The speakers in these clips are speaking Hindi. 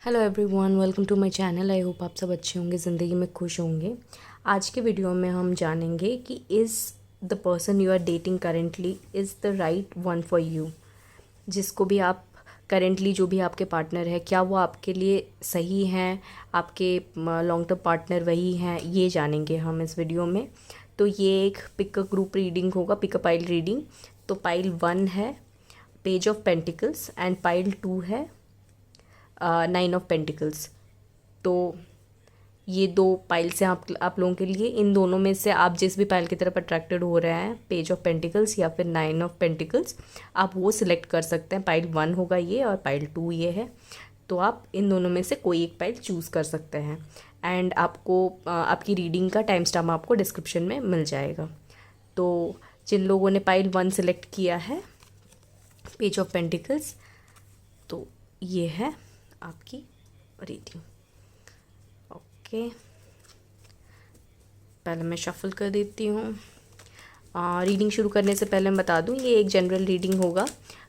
Hello everyone, welcome to my channel. I hope आप सब अच्छे होंगे, ज़िंदगी में खुश होंगे। आज के वीडियो में हम जानेंगे कि is the person you are dating currently is the right one for you. जिसको भी आप करेंटली, जो भी आपके पार्टनर है, क्या वो आपके लिए सही हैं, आपके लॉन्ग टर्म पार्टनर वही हैं, ये जानेंगे हम इस वीडियो में। तो ये एक पिक ग्रुप रीडिंग होगा, पिक अ पाइल रीडिंग। तो पाइल 1 है page of pentacles and pile 2 है 9 ऑफ पेंटिकल्स। तो ये दो पाइल्स हैं आप लोगों के लिए। इन दोनों में से आप जिस भी पाइल की तरफ अट्रैक्टेड हो रहे हैं, पेज ऑफ पेंटिकल्स या फिर 9 ऑफ पेंटिकल्स, आप वो सिलेक्ट कर सकते हैं। पाइल 1 होगा ये और पाइल 2 ये है। तो आप इन दोनों में से कोई एक पाइल चूज़ कर सकते हैं। एंड आपको आपकी रीडिंग का टाइम स्टैम्प आपको डिस्क्रिप्शन में मिल जाएगा। तो जिन लोगों ने पाइल 1 सिलेक्ट किया है, पेज ऑफ पेंटिकल्स, तो ये है आपकी रीडिंग। ओके, पहले मैं शफल कर देती हूँ। रीडिंग शुरू करने से पहले मैं बता दूँ, ये एक जनरल रीडिंग होगा,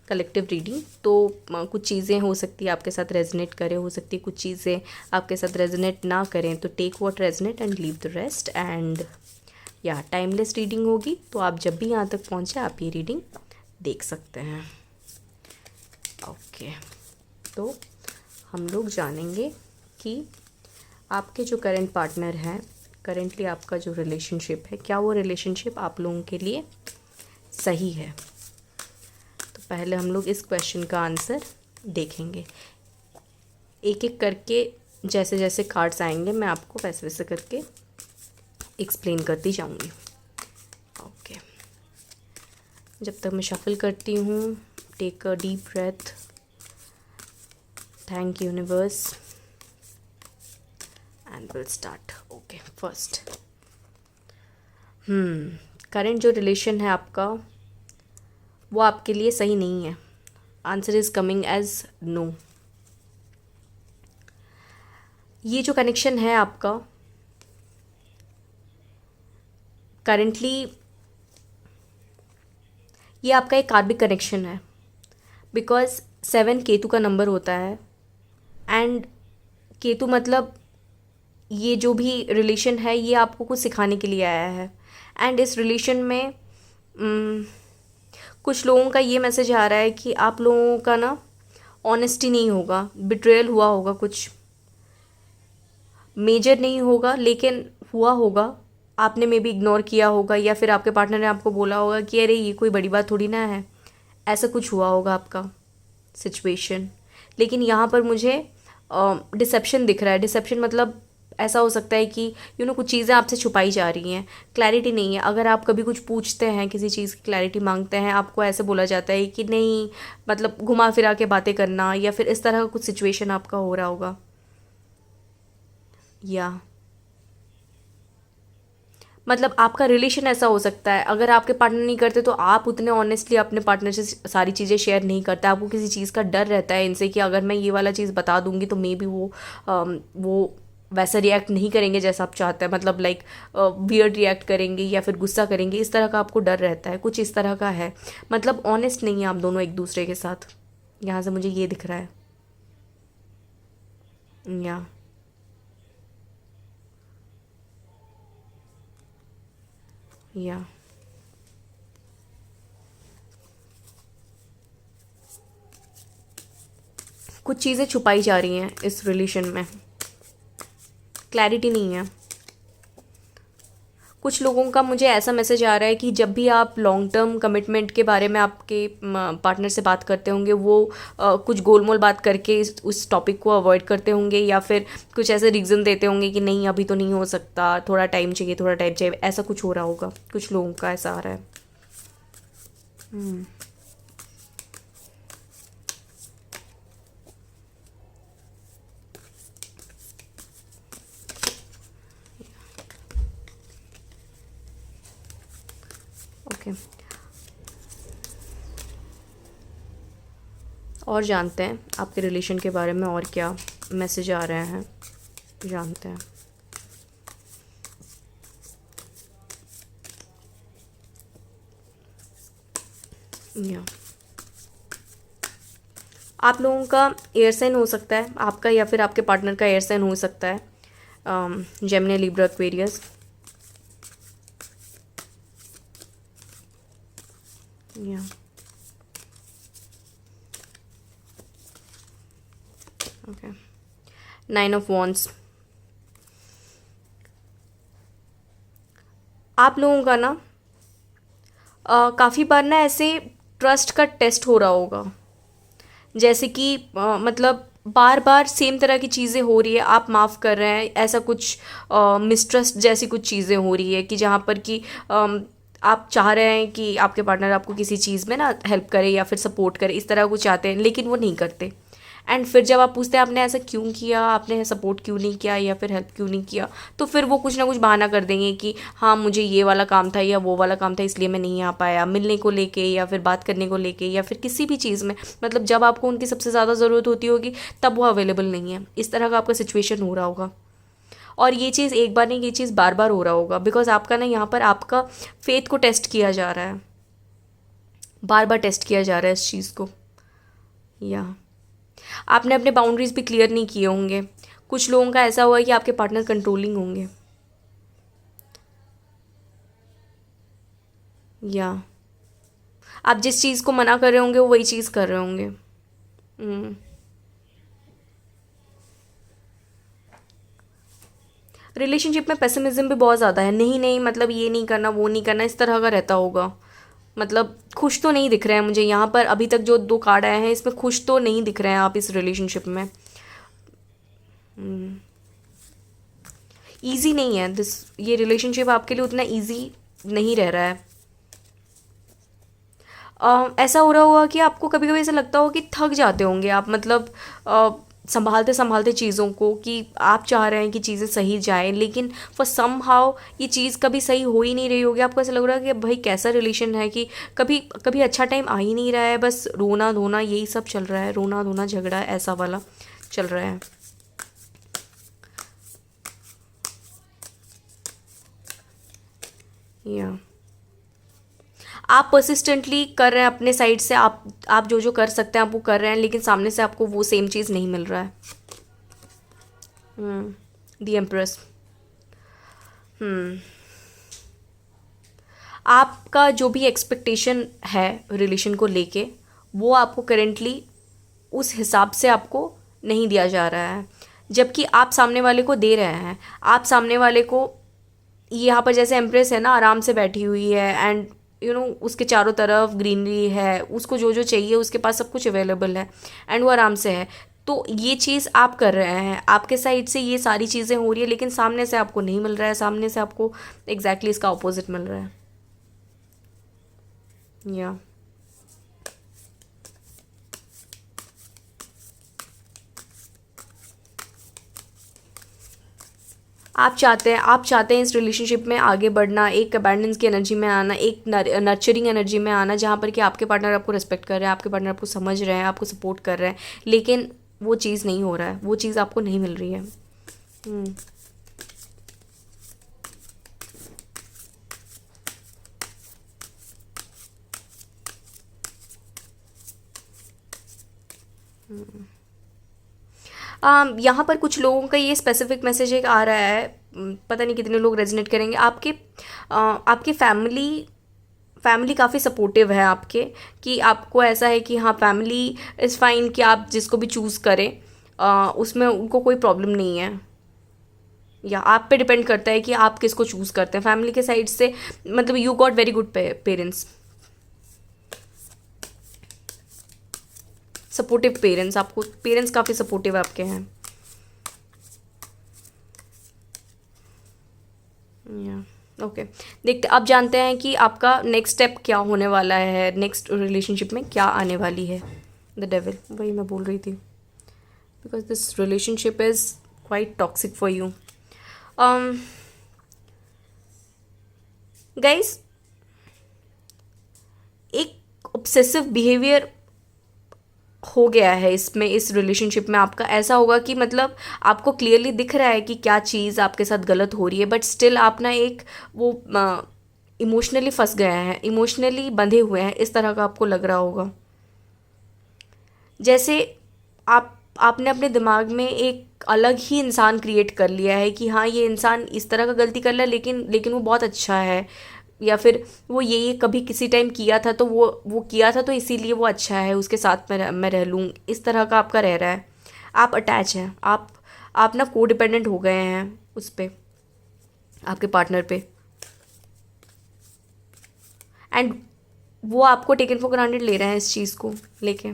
कलेक्टिव रीडिंग। तो कुछ चीज़ें हो सकती है आपके साथ रेजोनेट करें, हो सकती है कुछ चीज़ें आपके साथ रेजोनेट ना करें। तो take what resonate and leave the rest. And या टाइमलेस रीडिंग होगी, तो आप जब भी यहाँ तक पहुँचे आप ये रीडिंग देख सकते हैं। ओके, तो हम लोग जानेंगे कि आपके जो करंट पार्टनर हैं, करेंटली आपका जो रिलेशनशिप है, क्या वो रिलेशनशिप आप लोगों के लिए सही है। तो पहले हम लोग इस क्वेश्चन का आंसर देखेंगे। एक एक करके जैसे जैसे कार्ड्स आएंगे मैं आपको वैसे वैसे करके एक्सप्लेन करती जाऊंगी। ओके, जब तक मैं शफल करती हूँ, take a deep breath, thank universe, and will start. Okay, first, current जो रिलेशन है आपका, वो आपके लिए सही नहीं है। Answer is coming as no. ये जो कनेक्शन है आपका करेंटली, ये आपका एक कार्मिक कनेक्शन है। बिकॉज 7 केतु का नंबर होता है। एंड केतु मतलब ये जो भी रिलेशन है, ये आपको कुछ सिखाने के लिए आया है। एंड इस रिलेशन में कुछ लोगों का ये मैसेज आ रहा है कि आप लोगों का ना ऑनेस्टी नहीं होगा, बिट्रेयल हुआ होगा, कुछ मेजर नहीं होगा लेकिन हुआ होगा। आपने मे बी इग्नोर किया होगा, या फिर आपके पार्टनर ने आपको बोला होगा कि अरे ये कोई बड़ी बात थोड़ी ना है। ऐसा कुछ हुआ होगा आपका सिचुएशन। लेकिन यहाँ पर मुझे डिसेप्शन दिख रहा है। डिसेप्शन मतलब ऐसा हो सकता है कि कुछ चीज़ें आपसे छुपाई जा रही हैं, क्लैरिटी नहीं है। अगर आप कभी कुछ पूछते हैं, किसी चीज़ की क्लैरिटी मांगते हैं, आपको ऐसे बोला जाता है कि नहीं, मतलब घुमा फिरा के बातें करना, या फिर इस तरह का कुछ सिचुएशन आपका हो रहा होगा। या मतलब आपका रिलेशन ऐसा हो सकता है, अगर आपके पार्टनर नहीं करते तो आप उतने ऑनेस्टली अपने पार्टनर से सारी चीज़ें शेयर नहीं करते। आपको किसी चीज़ का डर रहता है इनसे कि अगर मैं ये वाला चीज़ बता दूंगी तो मे बी वो वैसा रिएक्ट नहीं करेंगे जैसा आप चाहते हैं, मतलब लाइक वियर्ड रिएक्ट करेंगे या फिर गुस्सा करेंगे। इस तरह का आपको डर रहता है, कुछ इस तरह का है। मतलब ऑनेस्ट नहीं है आप दोनों एक दूसरे के साथ। यहाँ से मुझे ये दिख रहा है। या या कुछ चीज़ें छुपाई जा रही हैं इस रिलेशन में, क्लैरिटी नहीं है। कुछ लोगों का मुझे ऐसा मैसेज आ रहा है कि जब भी आप लॉन्ग टर्म कमिटमेंट के बारे में आपके पार्टनर से बात करते होंगे, वो कुछ गोलमोल बात करके उस टॉपिक को अवॉइड करते होंगे, या फिर कुछ ऐसे रीज़न देते होंगे कि नहीं अभी तो नहीं हो सकता, थोड़ा टाइम चाहिए, थोड़ा टाइम चाहिए। ऐसा कुछ हो रहा होगा, कुछ लोगों का ऐसा आ रहा है। ओके, और जानते हैं आपके रिलेशन के बारे में और क्या मैसेज आ रहे हैं, जानते हैं। या आप लोगों का एयर साइन हो सकता है, आपका या फिर आपके पार्टनर का एयर साइन हो सकता है, जेमिनी, लिब्रा, एक्वेरियस। या ओके, 9 ऑफ वॉन्ड्स। आप लोगों का ना काफ़ी बार ना ऐसे ट्रस्ट का टेस्ट हो रहा होगा, जैसे कि मतलब बार बार सेम तरह की चीज़ें हो रही है, आप माफ़ कर रहे हैं, ऐसा कुछ मिसट्रस्ट जैसी कुछ चीज़ें हो रही है कि जहाँ पर कि आप चाह रहे हैं कि आपके पार्टनर आपको किसी चीज़ में ना हेल्प करे या फिर सपोर्ट करे, इस तरह कुछ चाहते हैं, लेकिन वो नहीं करते। एंड फिर जब आप पूछते हैं आपने ऐसा क्यों किया, आपने सपोर्ट क्यों नहीं किया या फिर हेल्प क्यों नहीं किया, तो फिर वो कुछ ना कुछ बहाना कर देंगे कि हाँ मुझे ये वाला काम था या वो वाला काम था इसलिए मैं नहीं आ पाया, मिलने को लेके या फिर बात करने को लेके या फिर किसी भी चीज़ में, मतलब जब आपको उनकी सबसे ज़्यादा ज़रूरत होती होगी तब वो अवेलेबल नहीं है। इस तरह का आपका सिचुएशन हो रहा होगा, और ये चीज़ एक बार नहीं, ये चीज़ बार बार हो रहा होगा, बिकॉज आपका ना यहाँ पर आपका फेथ को टेस्ट किया जा रहा है, बार बार टेस्ट किया जा रहा है इस चीज़ को। या आपने अपने बाउंड्रीज भी क्लियर नहीं किए होंगे। कुछ लोगों का ऐसा हुआ है कि आपके पार्टनर कंट्रोलिंग होंगे, या आप जिस चीज़ को मना कर रहे होंगे वो वही चीज़ कर रहे होंगे। रिलेशनशिप में पेसिमिज्म भी बहुत ज़्यादा है, नहीं नहीं मतलब ये नहीं करना वो नहीं करना, इस तरह का रहता होगा। मतलब खुश तो नहीं दिख रहे हैं मुझे यहाँ पर, अभी तक जो 2 कार्ड आए हैं इसमें खुश तो नहीं दिख रहे हैं आप इस रिलेशनशिप में। ईजी नहीं है ये रिलेशनशिप आपके लिए उतना ईजी नहीं रह रहा है। ऐसा हो रहा होगा कि आपको कभी कभी ऐसा लगता होगा कि थक जाते होंगे आप, मतलब संभालते संभालते चीज़ों को, कि आप चाह रहे हैं कि चीज़ें सही जाएं, लेकिन फॉर सम हाउ ये चीज़ कभी सही हो ही नहीं रही होगी। आपको ऐसा लग रहा है कि भाई कैसा रिलेशन है कि कभी कभी अच्छा टाइम आ ही नहीं रहा है, बस रोना धोना यही सब चल रहा है, रोना धोना झगड़ा ऐसा वाला चल रहा है। या आप परसिस्टेंटली कर रहे हैं अपने साइड से, आप जो जो कर सकते हैं आप वो कर रहे हैं, लेकिन सामने से आपको वो सेम चीज़ नहीं मिल रहा है। The empress. आपका जो भी एक्सपेक्टेशन है रिलेशन को लेके, वो आपको करेंटली उस हिसाब से आपको नहीं दिया जा रहा है, जबकि आप सामने वाले को दे रहे हैं। आप सामने वाले को यहाँ पर जैसे एम्प्रेस है ना, आराम से बैठी हुई है, एंड उसके चारों तरफ ग्रीनरी है, उसको जो जो चाहिए उसके पास सब कुछ अवेलेबल है, एंड वो आराम से है। तो ये चीज़ आप कर रहे हैं, आपके साइड से ये सारी चीज़ें हो रही है, लेकिन सामने से आपको नहीं मिल रहा है, सामने से आपको एग्जैक्टली इसका ऑपोजिट मिल रहा है। या आप चाहते हैं इस रिलेशनशिप में आगे बढ़ना, एक अबैंडेंस की एनर्जी में आना, एक नर्चरिंग एनर्जी में आना, जहाँ पर कि आपके पार्टनर आपको रिस्पेक्ट कर रहे हैं, आपके पार्टनर आपको समझ रहे हैं, आपको सपोर्ट कर रहे हैं, लेकिन वो चीज़ नहीं हो रहा है, वो चीज़ आपको नहीं मिल रही है। यहाँ पर कुछ लोगों का ये स्पेसिफिक मैसेज एक आ रहा है, पता नहीं कितने लोग रेजोनेट करेंगे। आपकी फैमिली काफ़ी सपोर्टिव है आपके, कि आपको ऐसा है कि हाँ फैमिली इज़ फाइन, कि आप जिसको भी चूज़ करें उसमें उनको कोई प्रॉब्लम नहीं है, या आप पे डिपेंड करता है कि आप किसको चूज़ करते हैं फैमिली के साइड से। मतलब you got very good parents, supportive parents, आपको पेरेंट्स काफ़ी सपोर्टिव आपके हैं। ओके देखते, अब जानते हैं कि आपका नेक्स्ट स्टेप क्या होने वाला है, नेक्स्ट रिलेशनशिप में क्या आने वाली है। द डेविल, वही मैं बोल रही थी, because this relationship is quite toxic for you. Guys, एक ऑब्सेसिव बिहेवियर हो गया है इसमें, इस रिलेशनशिप में आपका ऐसा होगा कि मतलब आपको क्लियरली दिख रहा है कि क्या चीज़ आपके साथ गलत हो रही है, बट स्टिल आप ना एक वो इमोशनली फंस गए हैं, इमोशनली बंधे हुए हैं, इस तरह का आपको लग रहा होगा। जैसे आपने अपने दिमाग में एक अलग ही इंसान क्रिएट कर लिया है कि हाँ ये इंसान इस तरह का गलती कर रहा है, लेकिन लेकिन वो बहुत अच्छा है, या फिर वो ये कभी किसी टाइम किया था तो वो किया था तो इसीलिए वो अच्छा है, उसके साथ मैं रह लूँ, इस तरह का आपका रह रहा है। आप अटैच हैं, आप ना को डिपेंडेंट हो गए हैं उस पे, आपके पार्टनर पे, एंड वो आपको टेकन फॉर ग्रांटेड ले रहे हैं इस चीज़ को लेके।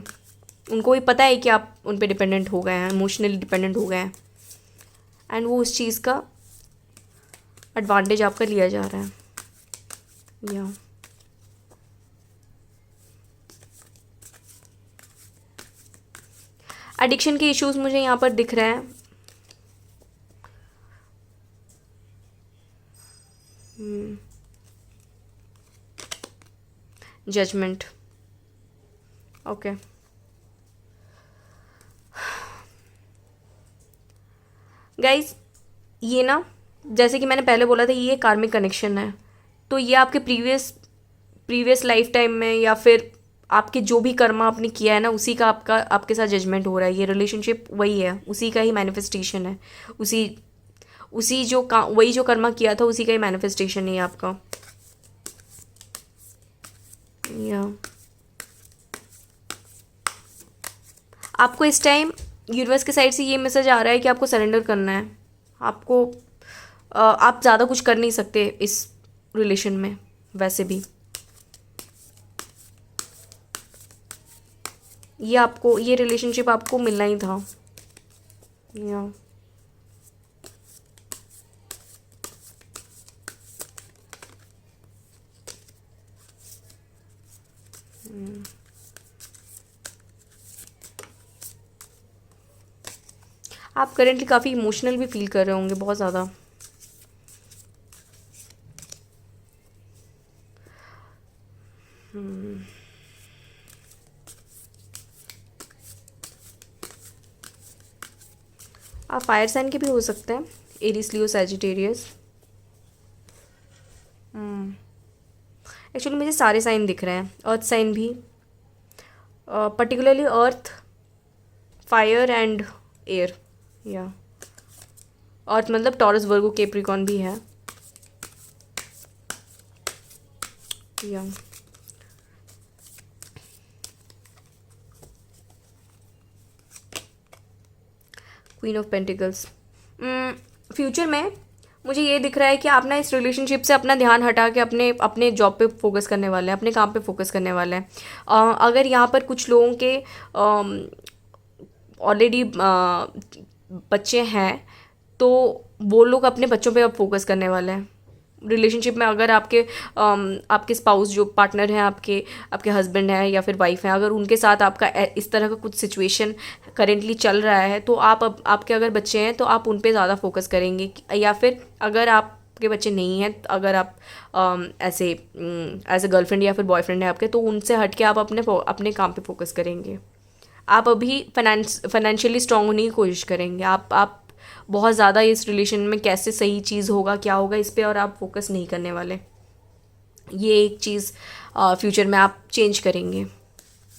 उनको भी पता है कि आप उन पे डिपेंडेंट हो गए हैं, इमोशनली डिपेंडेंट हो गए हैं, एंड वो उस चीज़ का एडवांटेज आपका लिया जा रहा है। या एडिक्शन के इश्यूज मुझे यहाँ पर दिख रहे हैं। Judgement, okay. गाइज ये ना, जैसे कि मैंने पहले बोला था, ये कार्मिक कनेक्शन है। तो ये आपके प्रीवियस लाइफ टाइम में, या फिर आपके जो भी कर्मा आपने किया है ना, उसी का आपके साथ जजमेंट हो रहा है। ये रिलेशनशिप वही है, उसी का ही मैनिफेस्टेशन है, उसी उसी वही जो कर्मा किया था उसी का ही मैनिफेस्टेशन है आपका। या आपको इस टाइम यूनिवर्स के साइड से ये मैसेज आ रहा है कि आपको सरेंडर करना है। आपको आप ज़्यादा कुछ कर नहीं सकते इस रिलेशन में वैसे भी। ये रिलेशनशिप आपको मिलना ही था। या आप करेंटली काफ़ी इमोशनल भी फील कर रहे होंगे, बहुत ज़्यादा। आप फायर साइन के भी हो सकते हैं, एरीज, लियो, सैजिटेरियस। एक्चुअली मुझे सारे साइन दिख रहे हैं, अर्थ साइन भी, particularly earth, fire and air. या अर्थ मतलब टॉरस, वर्गो, कैप्रिकॉर्न भी है। या क्वीन ऑफ पेंटिकल्स। फ्यूचर में मुझे ये दिख रहा है कि आप ना इस रिलेशनशिप से अपना ध्यान हटा के अपने अपने जॉब पे फोकस करने वाले हैं, अपने काम पे फोकस करने वाले हैं। अगर यहाँ पर कुछ लोगों के ऑलरेडी बच्चे हैं तो वो लोग अपने बच्चों पे अब फोकस करने वाले हैं। रिलेशनशिप में अगर आपके स्पाउस, जो पार्टनर हैं, आपके हस्बैंड हैं या फिर वाइफ हैं, अगर उनके साथ आपका इस तरह का कुछ सिचुएशन करेंटली चल रहा है तो आपके अगर बच्चे हैं तो आप उन पे ज़्यादा फोकस करेंगे। या फिर अगर आपके बच्चे नहीं हैं, अगर आप ऐसे एज ए गर्लफ्रेंड या फिर बॉयफ्रेंड है आपके, तो उनसे हट के आप अपने काम पे फोकस करेंगे। आप अभी फाइनेंशियली स्ट्रांग होने की कोशिश करेंगे। आप बहुत ज़्यादा इस रिलेशन में कैसे सही चीज़ होगा, क्या होगा, इस पे और आप फोकस नहीं करने वाले। ये एक चीज़ फ्यूचर में आप चेंज करेंगे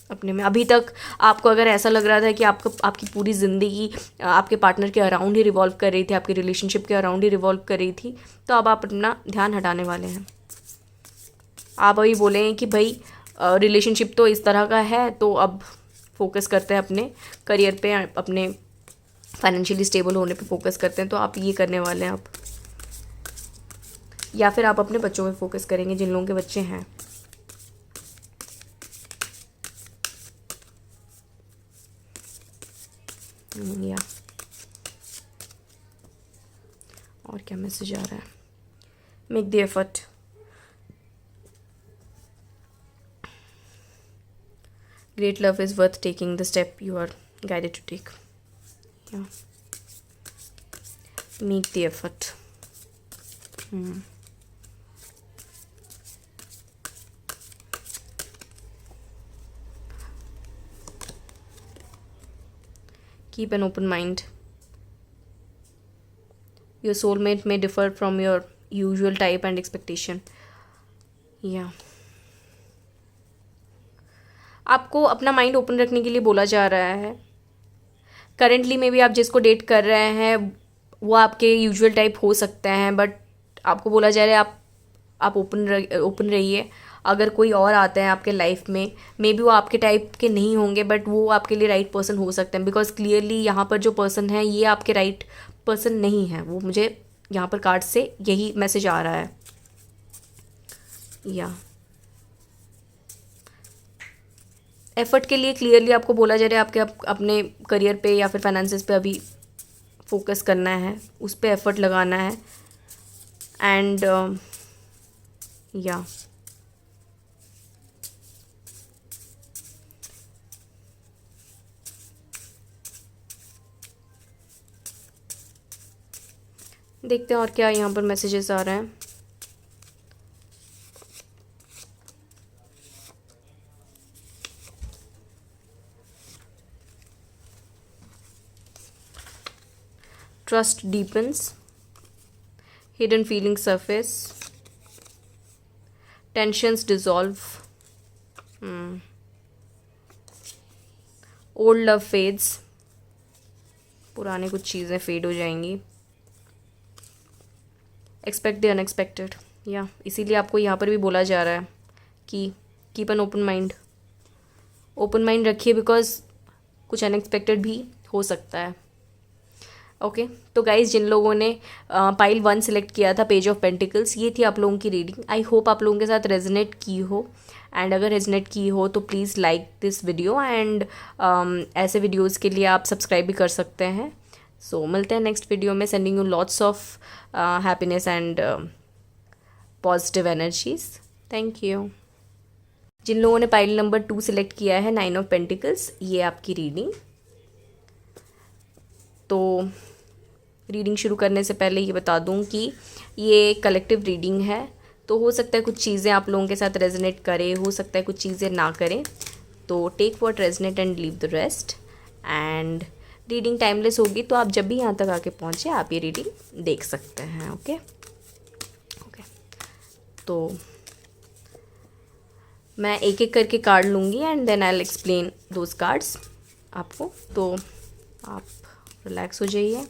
अपने में। अभी तक आपको अगर ऐसा लग रहा था कि आपकी पूरी ज़िंदगी आपके पार्टनर के अराउंड ही रिवॉल्व कर रही थी, आपकी रिलेशनशिप के अराउंड ही रिवॉल्व कर रही थी, तो अब आप अपना ध्यान हटाने वाले हैं। आप अभी बोले हैं कि भाई रिलेशनशिप तो इस तरह का है, तो अब फोकस करते हैं अपने करियर पे, अपने फाइनेंशियली स्टेबल होने पे फोकस करते हैं। तो आप ये करने वाले हैं आप, या फिर आप अपने बच्चों पे फोकस करेंगे, जिन लोगों के बच्चे हैं। या और क्या मैसेज आ रहा है? Make the effort. Great love is worth taking the step you are guided to take. Yeah. Make the effort. Keep an open mind. Your soulmate may differ from your usual type and expectation. Yeah. आपको अपना माइंड ओपन रखने के लिए बोला जा रहा है। करेंटली में भी आप जिसको डेट कर रहे हैं वो आपके यूजुअल टाइप हो सकते हैं, बट आपको बोला जा रहा है आप ओपन रहिए। अगर कोई और आते हैं आपके लाइफ में, मे बी वो आपके टाइप के नहीं होंगे, बट वो आपके लिए राइट पर्सन हो सकते हैं, बिकॉज क्लियरली यहाँ पर जो पर्सन है ये आपके राइट पर्सन नहीं है। वो मुझे यहाँ पर कार्ड से यही मैसेज आ रहा है। या एफर्ट के लिए क्लियरली आपको बोला जा रहा है आपके अपने करियर पे या फिर फाइनेंसेस पे अभी फोकस करना है, उस पर एफर्ट लगाना है। एंड या देखते हैं और क्या यहाँ पर मैसेजेस आ रहे हैं। Trust deepens, hidden feeling surface, tensions dissolve, old love fades, पुरानी कुछ चीज़ें फेड हो जाएंगी। एक्सपेक्ट द अनएक्सपेक्टेड, या इसीलिए आपको यहाँ पर भी बोला जा रहा है कि कीप एन ओपन माइंड रखिए, बिकॉज कुछ अनएक्सपेक्टेड भी हो सकता है। ओके तो गाइज, जिन लोगों ने पाइल 1 सेलेक्ट किया था, पेज ऑफ पेंटिकल्स, ये थी आप लोगों की रीडिंग। आई होप आप लोगों के साथ रेजोनेट की हो, एंड अगर रेजोनेट की हो तो please like this video, and ऐसे वीडियोज़ के लिए आप सब्सक्राइब भी कर सकते हैं। सो मिलते हैं नेक्स्ट वीडियो में। Sending you lots of happiness and positive energies. Thank you. जिन लोगों ने पाइल नंबर 2 सिलेक्ट किया है, 9 ऑफ पेंटिकल्स, ये आपकी रीडिंग। तो रीडिंग शुरू करने से पहले ये बता दूं कि ये कलेक्टिव रीडिंग है, तो हो सकता है कुछ चीज़ें आप लोगों के साथ रेजोनेट करें, हो सकता है कुछ चीज़ें ना करें। तो take what resonate and leave the rest. And reading timeless होगी, तो आप जब भी यहाँ तक आके पहुँचे आप ये रीडिंग देख सकते हैं। ओके, तो मैं एक एक करके कार्ड लूँगी and then I will explain those cards आपको। तो आप रिलैक्स हो जाइए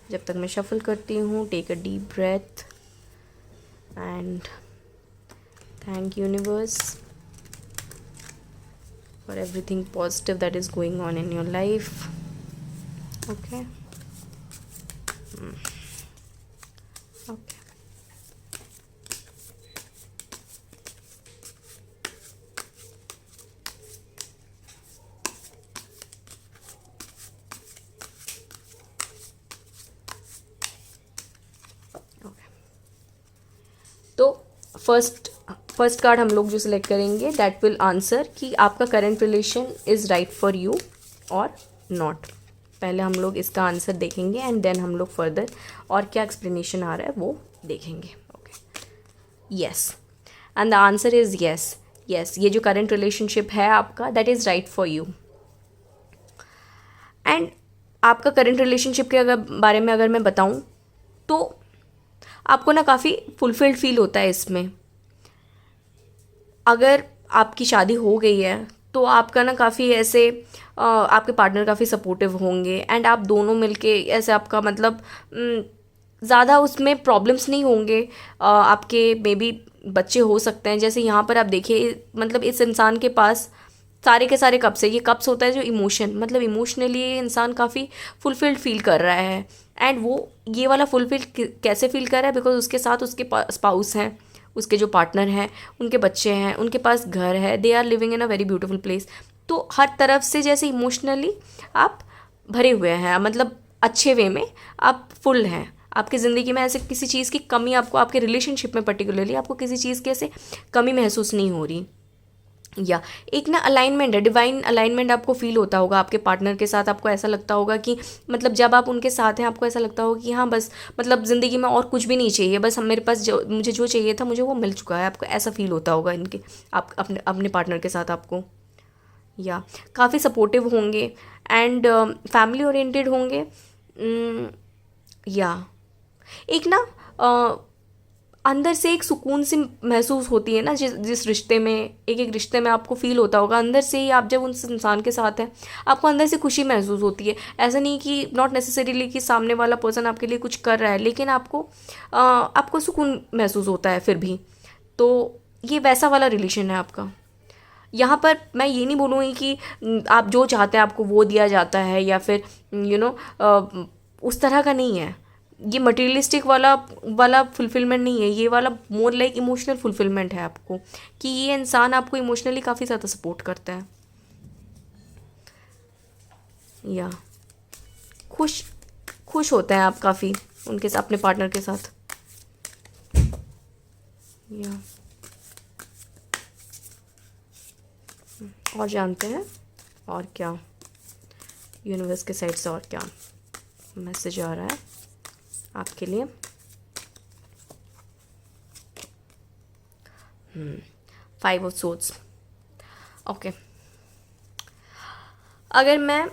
जब तक मैं शफल करती हूँ। Take a deep breath and thank universe for everything positive that is going on in your life. Okay, okay, तो फर्स्ट कार्ड हम लोग जो सिलेक्ट करेंगे, दैट विल आंसर कि आपका current relation is right for you और नॉट। पहले हम लोग इसका आंसर देखेंगे एंड देन हम लोग फर्दर और क्या एक्सप्लेनेशन आ रहा है वो देखेंगे। Okay, yes, and the answer is yes. Yes, ये जो करंट रिलेशनशिप है आपका, that is right for you. And आपका करंट रिलेशनशिप के बारे में अगर मैं बताऊं तो आपको ना काफ़ी फुलफिल्ड फील होता है इसमें। अगर आपकी शादी हो गई है तो आपका ना काफ़ी ऐसे आपके पार्टनर काफ़ी सपोर्टिव होंगे, एंड आप दोनों मिलके ऐसे आपका मतलब ज़्यादा उसमें प्रॉब्लम्स नहीं होंगे। आपके मे बी बच्चे हो सकते हैं। जैसे यहाँ पर आप देखिए, मतलब इस इंसान के पास सारे के सारे कप्स है। ये कप्स होता है जो इमोशन, मतलब इमोशनली ये इंसान काफ़ी फुलफिल्ड फील कर रहा है। एंड वो ये वाला फुलफिल्ड कैसे फील कर रहा है, बिकॉज उसके साथ उसके स्पाउस हैं, उसके जो पार्टनर हैं, उनके बच्चे हैं, उनके पास घर है, they are living in a very beautiful place. तो हर तरफ से जैसे इमोशनली आप भरे हुए हैं, मतलब अच्छे वे में आप फुल हैं। आपकी ज़िंदगी में ऐसे किसी चीज़ की कमी आपको, आपके रिलेशनशिप में पर्टिकुलरली आपको किसी चीज़ की ऐसे कमी महसूस नहीं हो रही। या एक ना अलाइनमेंट है, डिवाइन अलाइनमेंट आपको फील होता होगा आपके पार्टनर के साथ। आपको ऐसा लगता होगा कि मतलब जब आप उनके साथ हैं आपको ऐसा लगता होगा कि हाँ बस मतलब ज़िंदगी में और कुछ भी नहीं चाहिए, बस मेरे पास मुझे जो चाहिए था मुझे वो मिल चुका है। आपको ऐसा फील होता होगा इनके आप अपने पार्टनर के साथ आपको। या काफ़ी सपोर्टिव होंगे एंड फैमिली ओरिएंटेड होंगे। या एक ना अंदर से एक सुकून सी महसूस होती है ना, जिस जिस रिश्ते में, एक एक रिश्ते में आपको फील होता होगा अंदर से ही, आप जब उस इंसान के साथ हैं आपको अंदर से खुशी महसूस होती है। ऐसा नहीं कि नॉट नेसेसरीली कि सामने वाला पर्सन आपके लिए कुछ कर रहा है, लेकिन आपको सुकून महसूस होता है फिर भी। तो ये वैसा वाला रिलेशन है आपका। यहाँ पर मैं ये नहीं बोलूँगी कि आप जो चाहते हैं आपको वो दिया जाता है, या फिर उस तरह का नहीं है। ये मटेरियलिस्टिक वाला वाला फुलफिलमेंट नहीं है, ये वाला मोर लाइक इमोशनल फुलफिलमेंट है आपको, कि ये इंसान आपको इमोशनली काफ़ी ज़्यादा सपोर्ट करता है, या खुश खुश होते हैं आप काफ़ी उनके साथ, अपने पार्टनर के साथ, या और जानते हैं और क्या यूनिवर्स के साइड से और क्या मैसेज आ रहा है आपके लिए। 5 ऑफ सोर्ड्स। ओके, अगर मैं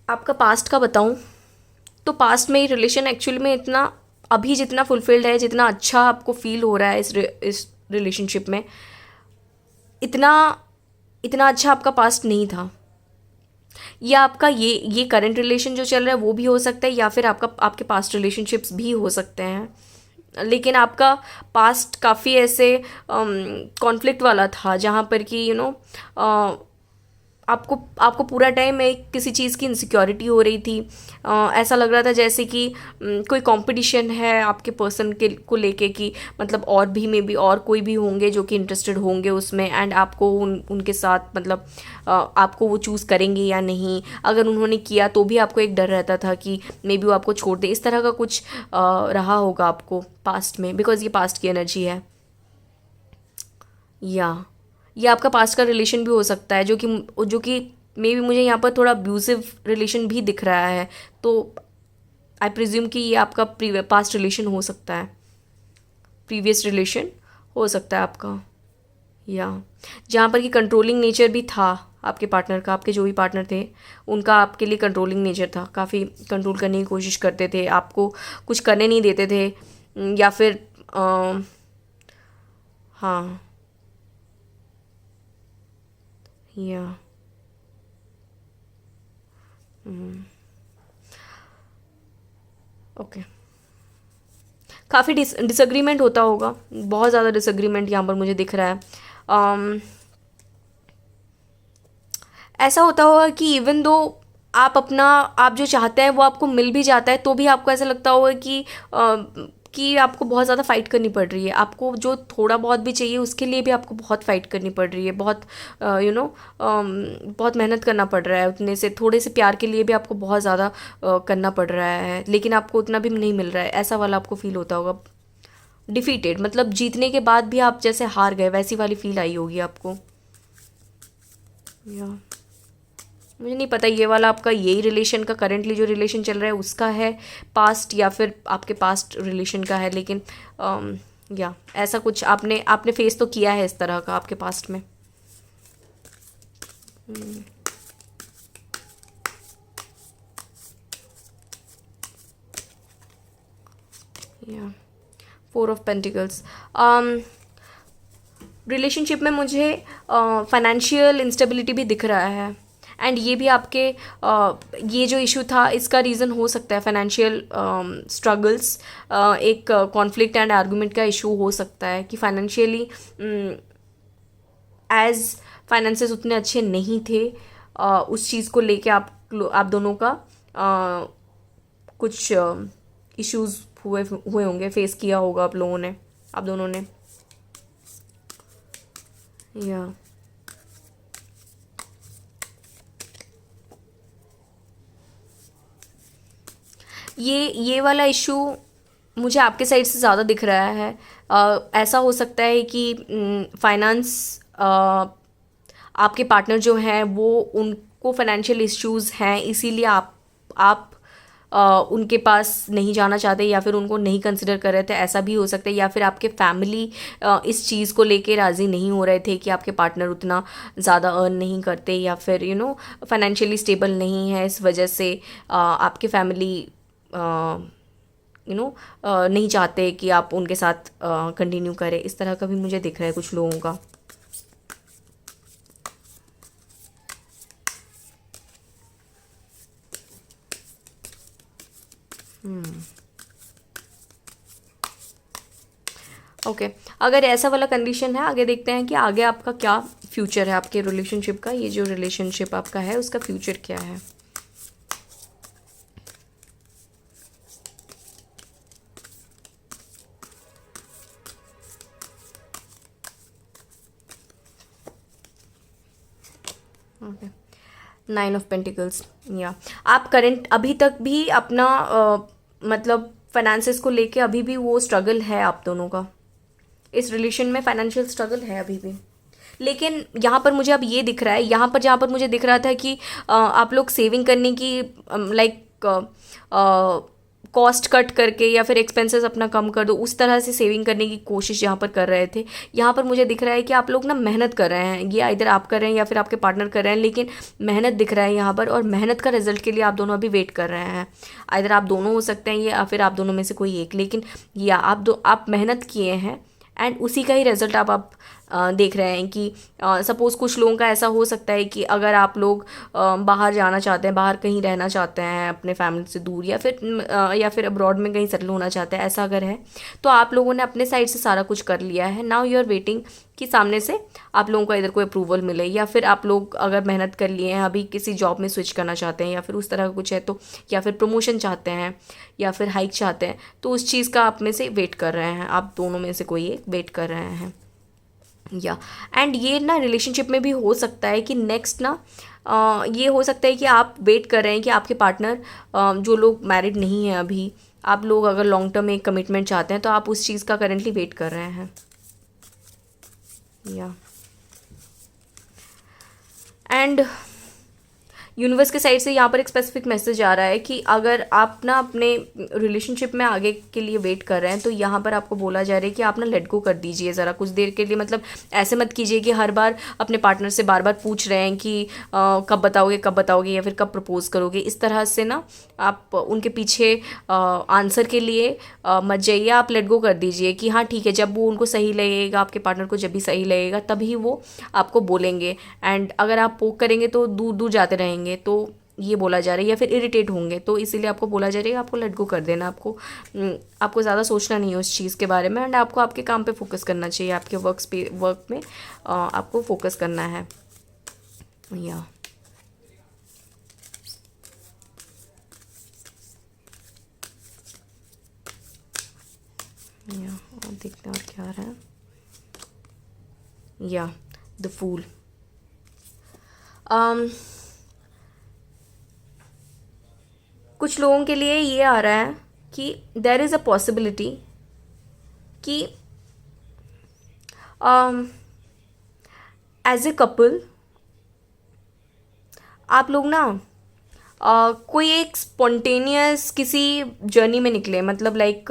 आपका पास्ट का बताऊं तो पास्ट में ये रिलेशन एक्चुअली में इतना, अभी जितना फुलफिल्ड है, जितना अच्छा आपको फील हो रहा है इस रिलेशनशिप में, इतना इतना अच्छा आपका पास्ट नहीं था। या आपका ये करंट रिलेशन जो चल रहा है वो भी हो सकता है, या फिर आपके पास्ट रिलेशनशिप्स भी हो सकते हैं। लेकिन आपका पास्ट काफ़ी ऐसे कॉन्फ्लिक्ट वाला था, जहाँ पर कि आपको पूरा टाइम एक किसी चीज़ की इनसिक्योरिटी हो रही थी। ऐसा लग रहा था जैसे कि कोई कंपटीशन है आपके पर्सन के को लेके, कि मतलब और भी मे बी और कोई भी होंगे जो कि इंटरेस्टेड होंगे उसमें, एंड आपको उनके साथ मतलब आपको वो चूज़ करेंगे या नहीं। अगर उन्होंने किया तो भी आपको एक डर रहता था कि मे बी वो आपको छोड़ दे। इस तरह का कुछ रहा होगा आपको पास्ट में, बिकॉज ये पास्ट की एनर्जी है। या ये आपका पास्ट का रिलेशन भी हो सकता है, जो कि मे बी मुझे यहाँ पर थोड़ा अब्यूसिव रिलेशन भी दिख रहा है। तो आई प्रिज्यूम कि ये आपका पास्ट रिलेशन हो सकता है, प्रीवियस रिलेशन हो सकता है आपका, या जहाँ पर कि कंट्रोलिंग नेचर भी था आपके पार्टनर का। आपके जो भी पार्टनर थे उनका आपके लिए कंट्रोलिंग नेचर था, काफ़ी कंट्रोल करने की कोशिश करते थे, आपको कुछ करने नहीं देते थे, या फिर हाँ, या ओके, काफ़ी डिसएग्रीमेंट होता होगा, बहुत ज़्यादा डिसएग्रीमेंट यहाँ पर मुझे दिख रहा है। ऐसा होता होगा कि इवन दो आप जो चाहते हैं वो आपको मिल भी जाता है, तो भी आपको ऐसा लगता होगा कि आपको बहुत ज़्यादा फ़ाइट करनी पड़ रही है। आपको जो थोड़ा बहुत भी चाहिए उसके लिए भी आपको बहुत फ़ाइट करनी पड़ रही है, बहुत बहुत मेहनत करना पड़ रहा है। उतने से थोड़े से प्यार के लिए भी आपको बहुत ज़्यादा करना पड़ रहा है, लेकिन आपको उतना भी नहीं मिल रहा है। ऐसा वाला आपको फील होता होगा, डिफीटेड, मतलब जीतने के बाद भी आप जैसे हार गए, वैसी वाली फील आई होगी आपको। या मुझे नहीं पता ये वाला आपका यही रिलेशन का करंटली जो रिलेशन चल रहा है उसका है पास्ट, या फिर आपके पास्ट रिलेशन का है, लेकिन या ऐसा कुछ आपने फेस तो किया है इस तरह का आपके पास्ट में। या 4 ऑफ पेंटिकल्स। रिलेशनशिप में मुझे फाइनेंशियल इंस्टेबिलिटी भी दिख रहा है, एंड ये भी आपके ये जो इशू था इसका रीज़न हो सकता है फाइनेंशियल स्ट्रगल्स। एक कॉन्फ्लिक्ट एंड आर्गुमेंट का इशू हो सकता है कि फाइनेंशियली एज फाइनेंसेस उतने अच्छे नहीं थे। उस चीज़ को लेके आप दोनों का कुछ इश्यूज हुए होंगे, फेस किया होगा आप दोनों ने। या ये वाला इशू मुझे आपके साइड से ज़्यादा दिख रहा है। ऐसा हो सकता है कि फाइनेंस, आपके पार्टनर जो हैं वो उनको फाइनेंशियल इश्यूज़ हैं, इसीलिए आप उनके पास नहीं जाना चाहते, या फिर उनको नहीं कंसिडर कर रहे थे। ऐसा भी हो सकता है, या फिर आपके फैमिली इस चीज़ को लेके राज़ी नहीं हो रहे थे कि आपके पार्टनर उतना ज़्यादा अर्न नहीं करते, या फिर फाइनेंशियली स्टेबल नहीं है। इस वजह से आपके फैमिली नहीं चाहते कि आप उनके साथ कंटिन्यू करें। इस तरह का भी मुझे दिख रहा है कुछ लोगों का। ओके, अगर ऐसा वाला कंडीशन है, आगे देखते हैं कि आगे आपका क्या फ्यूचर है आपके रिलेशनशिप का। ये जो रिलेशनशिप आपका है उसका फ्यूचर क्या है। Okay, 9 of pentacles. या आप करंट अभी तक भी अपना मतलब फाइनेंसेस को लेके अभी भी वो स्ट्रगल है आप दोनों का। इस रिलेशन में फाइनेंशियल स्ट्रगल है अभी भी। लेकिन यहाँ पर मुझे अब ये दिख रहा है, यहाँ पर जहाँ पर मुझे दिख रहा था कि आप लोग सेविंग करने की लाइक कॉस्ट कट करके या फिर एक्सपेंसेस अपना कम कर दो, उस तरह से सेविंग करने की कोशिश यहाँ पर कर रहे थे। यहाँ पर मुझे दिख रहा है कि आप लोग ना मेहनत कर रहे हैं, ये इधर आप कर रहे हैं या फिर आपके पार्टनर कर रहे हैं, लेकिन मेहनत दिख रहा है यहाँ पर, और मेहनत का रिजल्ट के लिए आप दोनों अभी वेट कर रहे हैं। इधर आप दोनों हो सकते हैं या फिर आप दोनों में से कोई एक, लेकिन या आप मेहनत किए हैं एंड उसी का ही रिजल्ट आप देख रहे हैं कि सपोज़ कुछ लोगों का ऐसा हो सकता है कि अगर आप लोग बाहर जाना चाहते हैं, बाहर कहीं रहना चाहते हैं अपने फैमिली से दूर, या फिर अब्रॉड में कहीं सेटल होना चाहते हैं, ऐसा अगर है तो आप लोगों ने अपने साइड से सारा कुछ कर लिया है। नाउ यू आर वेटिंग कि सामने से आप लोगों का इधर कोई अप्रूवल मिले, या फिर आप लोग अगर मेहनत कर लिए हैं अभी किसी जॉब में स्विच करना चाहते हैं या फिर उस तरह का कुछ है तो, या फिर प्रमोशन चाहते हैं या फिर हाइक चाहते हैं, तो उस चीज़ का आप में से वेट कर रहे हैं, आप दोनों में से कोई एक वेट कर रहे हैं। या एंड ये ना रिलेशनशिप में भी हो सकता है कि नेक्स्ट ना ये हो सकता है कि आप वेट कर रहे हैं कि आपके पार्टनर जो लोग मैरिड नहीं हैं अभी, आप लोग अगर लॉन्ग टर्म एक कमिटमेंट चाहते हैं तो आप उस चीज़ का करेंटली वेट कर रहे हैं। या एंड यूनिवर्स के साइड से यहाँ पर एक स्पेसिफिक मैसेज आ रहा है कि अगर आप ना अपने रिलेशनशिप में आगे के लिए वेट कर रहे हैं तो यहाँ पर आपको बोला जा रहा है कि आप ना लेट गो कर दीजिए ज़रा कुछ देर के लिए। मतलब ऐसे मत कीजिए कि हर बार अपने पार्टनर से बार बार पूछ रहे हैं कि कब बताओगे या फिर कब प्रपोज करोगे। इस तरह से ना आप उनके पीछे आंसर के लिए मत जाइए, आप लेट गो कर दीजिए कि हाँ ठीक है, जब वो उनको सही लगेगा, आपके पार्टनर को जब भी सही लगेगा तभी वो आपको बोलेंगे। एंड अगर आप पोक करेंगे तो दूर दूर जाते रहेंगे, तो ये बोला जा रहा है, या फिर इरिटेट होंगे, तो इसीलिए आपको बोला जा रहा है आपको लेट गो कर देना। आपको ज़्यादा सोचना नहीं है उस चीज़ के बारे में, एंड आपको आपके काम पे फोकस करना चाहिए, आपके वर्क में आपको फोकस करना है। या और देखते हैं और क्या आ रहा है। या द फूल। कुछ लोगों के लिए ये आ रहा है कि देयर इज़ अ पॉसिबिलिटी कि एज ए कपल आप लोग ना कोई एक स्पॉन्टेनियस किसी जर्नी में निकले। मतलब लाइक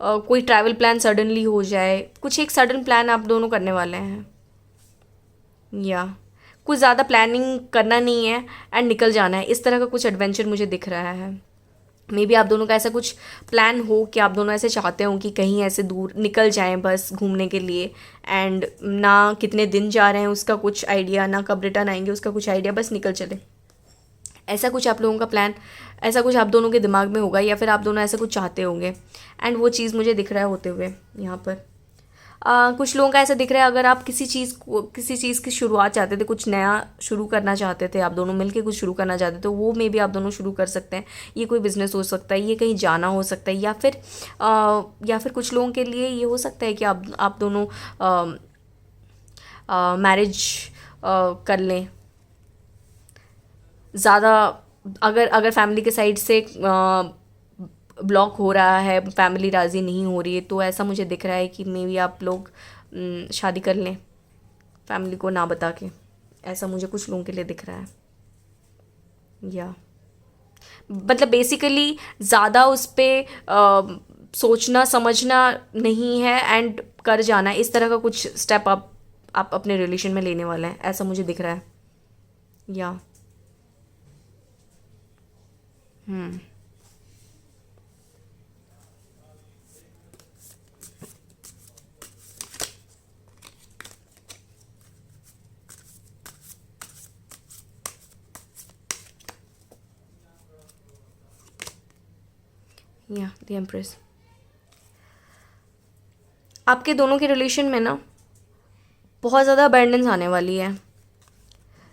कोई ट्रैवल प्लान सडनली हो जाए, कुछ एक सडन प्लान आप दोनों करने वाले हैं, या कुछ ज़्यादा प्लानिंग करना नहीं है एंड निकल जाना है। इस तरह का कुछ एडवेंचर मुझे दिख रहा है। मे बी आप दोनों का ऐसा कुछ प्लान हो कि आप दोनों ऐसे चाहते हो कि कहीं ऐसे दूर निकल जाएं बस घूमने के लिए, एंड ना कितने दिन जा रहे हैं उसका कुछ आइडिया, ना कब रिटर्न आएंगे उसका कुछ आइडिया, बस निकल चले। ऐसा कुछ आप लोगों का प्लान, ऐसा कुछ आप दोनों के दिमाग में होगा, या फिर आप दोनों ऐसा कुछ चाहते होंगे, एंड वो चीज़ मुझे दिख रहा है होते हुए यहाँ पर। कुछ लोगों का ऐसा दिख रहा है अगर आप किसी चीज़ की शुरुआत चाहते थे, कुछ नया शुरू करना चाहते थे, आप दोनों मिलके कुछ शुरू करना चाहते थे, तो वो मे बी आप दोनों शुरू कर सकते हैं। ये कोई बिजनेस हो सकता है, ये कहीं जाना हो सकता है, या फिर कुछ लोगों के लिए ये हो सकता है कि आप दोनों मैरिज कर लें। ज़्यादा अगर फैमिली के साइड से ब्लॉक हो रहा है, फैमिली राज़ी नहीं हो रही है, तो ऐसा मुझे दिख रहा है कि मे बी आप लोग शादी कर लें फैमिली को ना बता के। ऐसा मुझे कुछ लोगों के लिए दिख रहा है। या मतलब बेसिकली ज़्यादा उस पर सोचना समझना नहीं है एंड कर जाना, इस तरह का कुछ स्टेप आप अपने रिलेशन में लेने वाले हैं, ऐसा मुझे दिख रहा है। या या द एम्प्रेस। आपके दोनों के रिलेशन में ना बहुत ज़्यादा अबेंडेंस आने वाली है।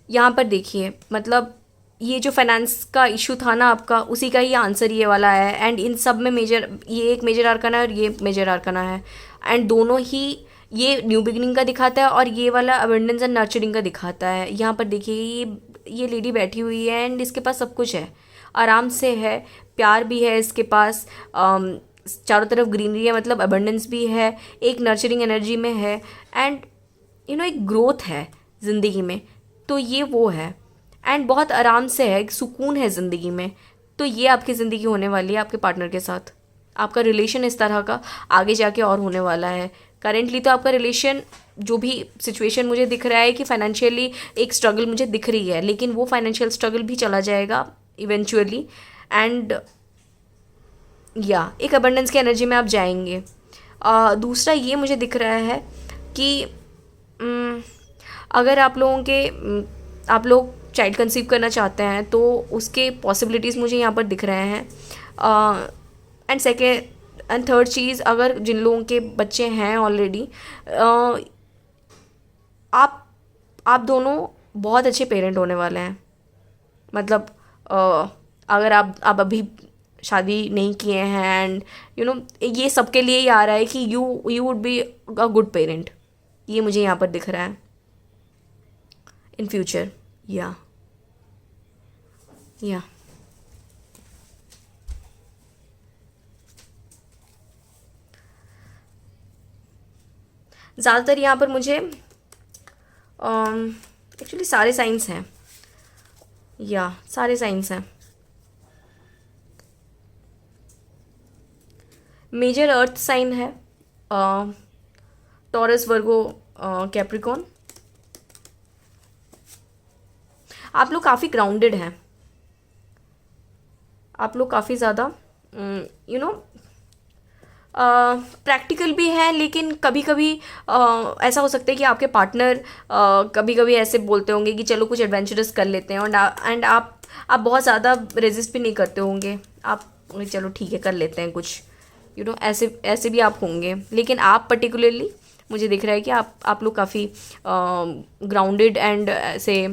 यहाँ पर देखिए, मतलब ये जो फाइनेंस का इशू था ना आपका, उसी का ही आंसर ये वाला है। एंड इन सब में मेजर, ये एक मेजर आर्कना है और ये मेजर आर्कना है। एंड दोनों ही, ये न्यू बिगिनिंग का दिखाता है और ये वाला अबेंडेंस एंड नर्चरिंग का दिखाता है। यहाँ पर देखिए, ये लेडी बैठी हुई है एंड इसके पास सब कुछ है, आराम से है, प्यार भी है इसके पास, चारों तरफ ग्रीनरी है, मतलब अबेंडेंस भी है, एक नर्चरिंग एनर्जी में है, एंड एक ग्रोथ है ज़िंदगी में। तो ये वो है, एंड बहुत आराम से है, एक सुकून है ज़िंदगी में। तो ये आपकी ज़िंदगी होने वाली है आपके पार्टनर के साथ। आपका रिलेशन इस तरह का आगे जाके और होने वाला है। करेंटली तो आपका रिलेशन, जो भी सिचुएशन मुझे दिख रहा है कि फाइनेंशियली एक स्ट्रगल मुझे दिख रही है, लेकिन वो फाइनेंशियल स्ट्रगल भी चला जाएगा इवेंचुअली। एंड या एक अबंडेंस की एनर्जी में आप जाएंगे। दूसरा ये मुझे दिख रहा है कि अगर आप लोगों के आप लोग चाइल्ड कंसीव करना चाहते हैं तो उसके पॉसिबिलिटीज़ मुझे यहाँ पर दिख रहे हैं। एंड सेकेंड एंड थर्ड चीज़, अगर जिन लोगों के बच्चे हैं ऑलरेडी, आप दोनों बहुत अच्छे पेरेंट होने वाले हैं। मतलब अगर आप अभी शादी नहीं किए हैं, एंड ये सबके लिए ही आ रहा है कि you would be a good parent. ये मुझे यहाँ पर दिख रहा है इन फ्यूचर। या ज़्यादातर यहाँ पर मुझे एक्चुअली सारे साइंस हैं, या सारे साइंस हैं। मेजर अर्थ साइन है टॉरस, वर्गो, कैप्रिकॉन। आप लोग काफ़ी ग्राउंडेड हैं, आप लोग काफ़ी ज़्यादा प्रैक्टिकल भी है, लेकिन कभी कभी ऐसा हो सकता है कि आपके पार्टनर कभी कभी ऐसे बोलते होंगे कि चलो कुछ एडवेंचरस कर लेते हैं, एंड आप बहुत ज़्यादा रेजिस्ट भी नहीं करते होंगे। आप चलो ठीक है कर लेते हैं कुछ, ऐसे भी आप होंगे। लेकिन आप पर्टिकुलरली मुझे दिख रहा है कि आप लोग काफ़ी ग्राउंडेड एंड ऐसे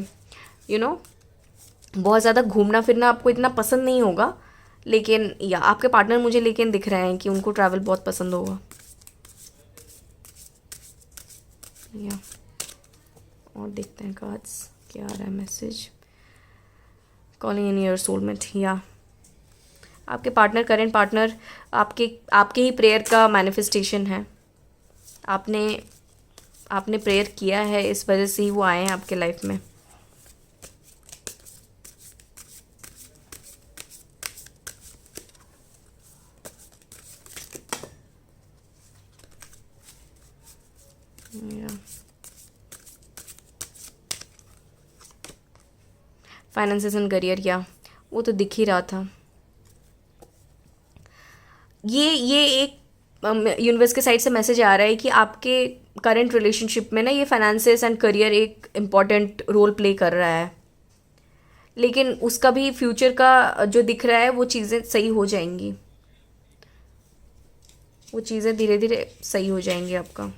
बहुत ज़्यादा घूमना फिरना आपको इतना पसंद नहीं होगा। लेकिन या आपके पार्टनर मुझे लेकिन दिख रहे हैं कि उनको ट्रैवल बहुत पसंद होगा। या और देखते हैं कार्ड्स क्या आ रहा है message. Calling in your soulmate. या आपके पार्टनर, करेंट पार्टनर आपके ही प्रेयर का मैनिफेस्टेशन है। आपने प्रेयर किया है, इस वजह से ही वो आए हैं आपके लाइफ में। फाइनेंसेस एंड करियर, या वो तो दिख ही रहा था। ये एक यूनिवर्स के साइड से मैसेज आ रहा है कि आपके करंट रिलेशनशिप में ना ये फाइनेंसेस एंड करियर एक इम्पॉर्टेंट रोल प्ले कर रहा है। लेकिन उसका भी फ्यूचर का जो दिख रहा है वो चीज़ें सही हो जाएंगी, वो चीज़ें धीरे धीरे सही हो जाएंगी आपका।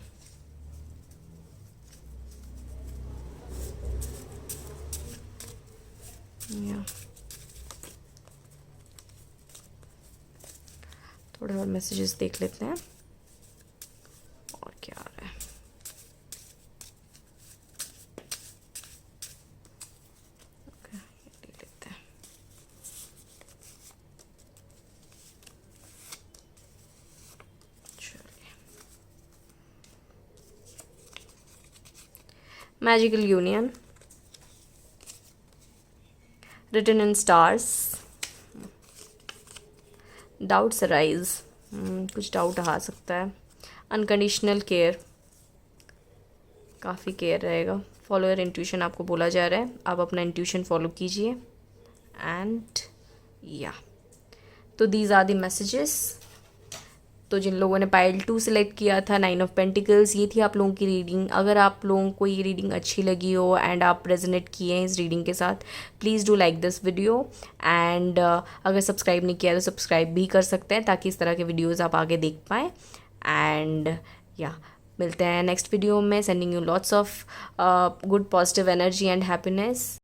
थोड़े और मैसेजेस देख लेते हैं और क्या आ रहा है। ओके, ये देख लेते हैं। चलिए, magical union, written in stars, doubts arise, कुछ डाउट आ सकता है। अनकंडीशनल केयर, काफ़ी केयर रहेगा। फॉलो योर इंट्यूशन आपको बोला जा रहा है, आप अपना इंट्यूशन फॉलो कीजिए। एंड या तो दीज आर द मैसेजेस। तो जिन लोगों ने पाइल 2 सिलेक्ट किया था, 9 ऑफ पेंटिकल्स, ये थी आप लोगों की रीडिंग। अगर आप लोगों को ये रीडिंग अच्छी लगी हो एंड आप रेजोनेट किए हैं इस रीडिंग के साथ, please do like this video and अगर सब्सक्राइब नहीं किया तो सब्सक्राइब भी कर सकते हैं ताकि इस तरह के वीडियोज़ आप आगे देख पाएँ। एंड या मिलते हैं नेक्स्ट वीडियो में। Sending you lots of good positive energy and happiness.